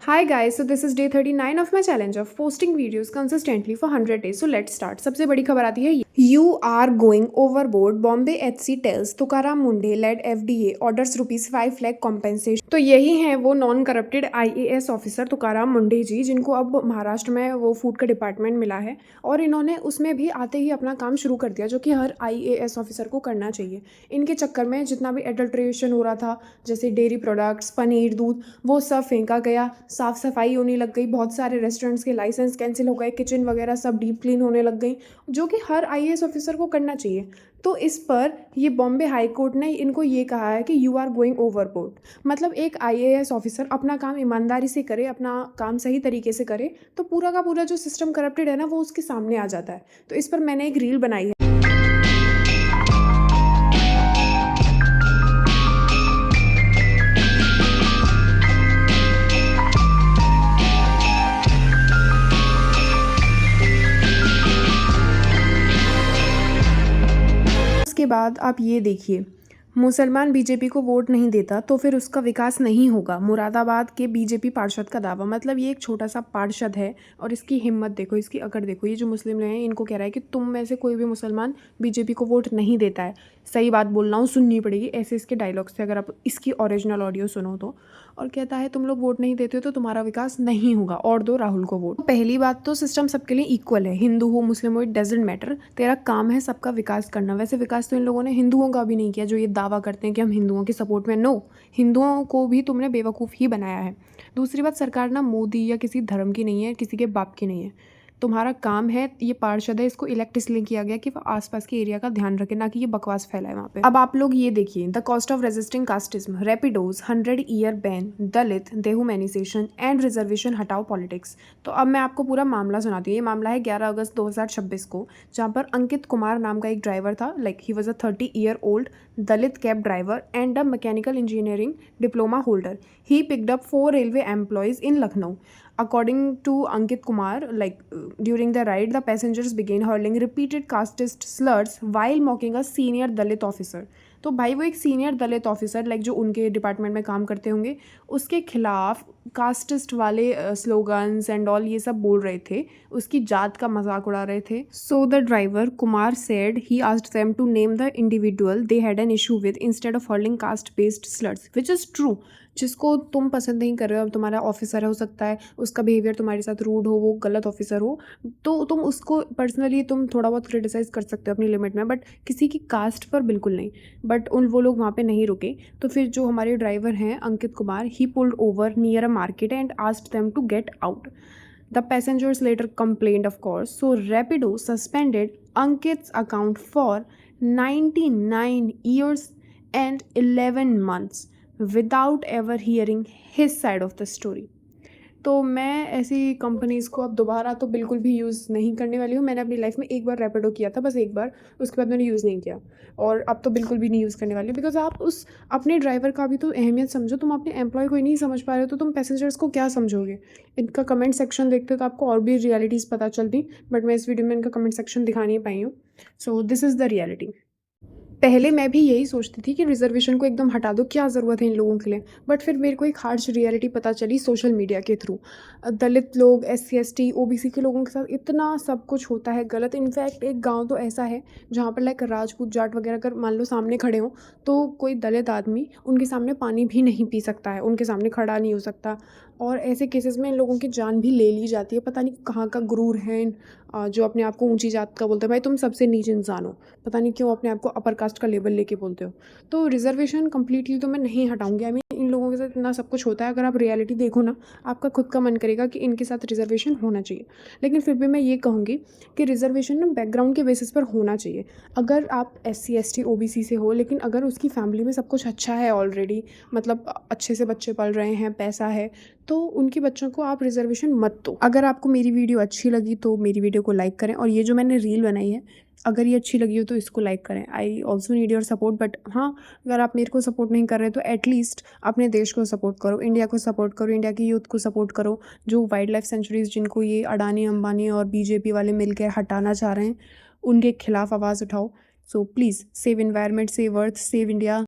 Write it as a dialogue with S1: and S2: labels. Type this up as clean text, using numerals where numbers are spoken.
S1: Hi guys, so this is day 39 of my challenge of posting videos consistently for 100 days. So let's start. सबसे बड़ी खबर आती है You are going overboard. Bombay HC tells Tukaram Munde led FDA orders ₹5 lakh compensation. तो यही है वो non corrupted IAS officer Tukaram Munde ji जिनको अब महाराष्ट्र में वो फूड का डिपार्टमेंट मिला है और इन्होंने उसमें भी आते ही अपना काम शुरू कर दिया जो कि हर IAS ऑफिसर को करना चाहिए। इनके चक्कर में जितना भी एडल्ट्रेशन हो रहा था जैसे डेयरी प्रोडक्ट्स पनीर दूध वो सब फेंका गया, साफ़ सफाई होने लग गई, बहुत सारे रेस्टोरेंट्स के लाइसेंस कैंसिल हो गए, किचन वगैरह सब डीप क्लीन होने लग गई जो कि हर IAS ऑफिसर को करना चाहिए। तो इस पर ये बॉम्बे हाई कोर्ट ने इनको ये कहा है कि यू आर गोइंग ओवरबोर्ड। मतलब एक IAS ऑफिसर अपना काम ईमानदारी से करे, अपना काम सही तरीके से करे तो पूरा का पूरा जो सिस्टम करप्टेड है ना वो उसके सामने आ जाता है। तो इस पर मैंने एक रील बनाई है। उसके बाद आप ये देखिए, मुसलमान बीजेपी को वोट नहीं देता तो फिर उसका विकास नहीं होगा, मुरादाबाद के बीजेपी पार्षद का दावा। मतलब ये एक छोटा सा पार्षद है और इसकी हिम्मत देखो, इसकी अकड़ देखो। ये जो मुस्लिम हैं इनको कह रहा है कि तुम में से कोई भी मुसलमान बीजेपी को वोट नहीं देता है। सही बात बोल रहा हूँ, सुननी पड़ेगी, ऐसे इसके डायलॉग्स थे अगर आप इसकी ओरिजिनल ऑडियो सुनो तो। और कहता है तुम लोग वोट नहीं देते हो तो तुम्हारा विकास नहीं होगा और दो राहुल को वोट। पहली बात तो सिस्टम सबके लिए इक्वल है, हिंदू हो मुस्लिम हो, इट डजेंट मैटर। तेरा काम है सबका विकास करना। वैसे विकास तो इन लोगों ने हिंदुओं का भी नहीं किया जो ये दावा करते हैं कि हम हिंदुओं के सपोर्ट में। नो, हिंदुओं को भी तुमने बेवकूफ़ ही बनाया है। दूसरी बात, सरकार ना मोदी या किसी धर्म की नहीं है, किसी के बाप की नहीं है। तुम्हारा काम है, ये पार्षद है, इसको इलेक्ट इसलिए किया गया कि वो आसपास के एरिया का ध्यान रखे, ना कि ये बकवास फैलाए वहाँ पे। अब आप लोग ये देखिए, the cost of resisting casteism, Rapido's 100 year ban, Dalit dehumanisation and reservation हटाओ पॉलिटिक्स। तो अब मैं आपको पूरा मामला सुनाती हूँ। ये मामला है 11 अगस्त 2026 को, जहाँ पर अंकित कुमार नाम का एक ड्राइवर था, like he was a 30-year-old Dalit cab driver and a mechanical engineering diploma holder. He picked up 4 railway employees in Lucknow. According to Ankit Kumar, during the ride, the passengers began hurling repeated casteist slurs while mocking a senior Dalit officer. तो भाई वो एक senior दलित officer जो उनके department में काम करते होंगे उसके खिलाफ कास्टिस्ट वाले स्लोगन्स एंड ऑल ये सब बोल रहे थे, उसकी जात का मजाक उड़ा रहे थे। So the driver Kumar said he asked them to name the individual they had an issue with instead of hurling caste based slurs, which is true. जिसको तुम पसंद नहीं कर रहे हो, अब तुम्हारा ऑफिसर हो सकता है उसका बिहेवियर तुम्हारे साथ रूड हो, वो गलत ऑफिसर हो, तो तुम उसको पर्सनली तुम थोड़ा बहुत क्रिटिसाइज़ कर सकते हो अपनी लिमिट में, बट किसी की कास्ट पर बिल्कुल नहीं। बट वो लोग वहाँ पे नहीं रुके। तो फिर जो हमारे ड्राइवर हैं Ankit Kumar, he pulled over near a market and asked them to get out. The passengers later complained, of course. So Rapido suspended Ankit's account for 99 years and 11 months without ever hearing his side of the story. तो मैं ऐसी companies को अब दोबारा तो बिल्कुल भी use नहीं करने वाली हूँ। मैंने अपनी लाइफ में एक बार रैपिडो किया था, बस एक बार, उसके बाद मैंने यूज़ नहीं किया और अब तो बिल्कुल भी नहीं यूज़ करने वाली। बिकॉज़ आप उस अपने ड्राइवर का भी तो अहमियत समझो। तुम अपने एम्प्लॉय को ही नहीं समझ पा रहे हो तो तुम पैसेंजर्स को क्या समझोगे। इनका कमेंट सेक्शन देखते तो आपको और भी रियलिटीज़ पता चलती, बट मैं इस वीडियो में इनका कमेंट सेक्शन दिखा नहीं पाई हूँ। So this is the reality. पहले मैं भी यही सोचती थी कि रिज़र्वेशन को एकदम हटा दो, क्या ज़रूरत है इन लोगों के लिए। बट फिर मेरे को एक हार्श रियलिटी पता चली सोशल मीडिया के थ्रू। दलित लोग, SC ST OBC के लोगों के साथ इतना सब कुछ होता है गलत। इनफैक्ट एक गांव तो ऐसा है जहाँ पर राजपूत जाट वगैरह अगर मान लो सामने खड़े हों तो कोई दलित आदमी उनके सामने पानी भी नहीं पी सकता है, उनके सामने खड़ा नहीं हो सकता। और ऐसे केसेस में इन लोगों की जान भी ले ली जाती है। पता नहीं कहाँ का गुरूर है जो अपने आप को ऊंची जात का बोलते हैं। भाई तुम सबसे नीचे इंसान हो, पता नहीं क्यों अपने आप को अपर कास्ट का लेबल लेके बोलते हो। तो रिजर्वेशन कम्प्लीटली तो मैं नहीं हटाऊंगी। आई मीन इन लोगों के साथ इतना सब कुछ होता है, अगर आप रियलिटी देखो ना आपका खुद का मन करेगा कि इनके साथ रिजर्वेशन होना चाहिए। लेकिन फिर भी मैं ये कहूँगी कि रिजर्वेशन ना बैकग्राउंड के बेसिस पर होना चाहिए। अगर आप SC ST OBC से हो लेकिन अगर उसकी फैमिली में सब कुछ अच्छा है ऑलरेडी, मतलब अच्छे से बच्चे पल रहे हैं, पैसा है, तो उनके बच्चों को आप रिजर्वेशन मत दो। अगर आपको मेरी वीडियो अच्छी लगी तो मेरी वीडियो को लाइक करें और ये जो मैंने रील बनाई है अगर ये अच्छी लगी हो तो इसको लाइक करें। I also need your support. But हाँ, अगर आप मेरे को सपोर्ट नहीं कर रहे तो एटलीस्ट अपने देश को सपोर्ट करो, इंडिया को सपोर्ट करो, इंडिया की यूथ को सपोर्ट करो। जो वाइल्ड लाइफ सेंचुरीज़ जिनको ये अडानी अंबानी और BJP वाले मिलकर हटाना चाह रहे हैं उनके खिलाफ आवाज़ उठाओ। So please save environment, save earth, save India.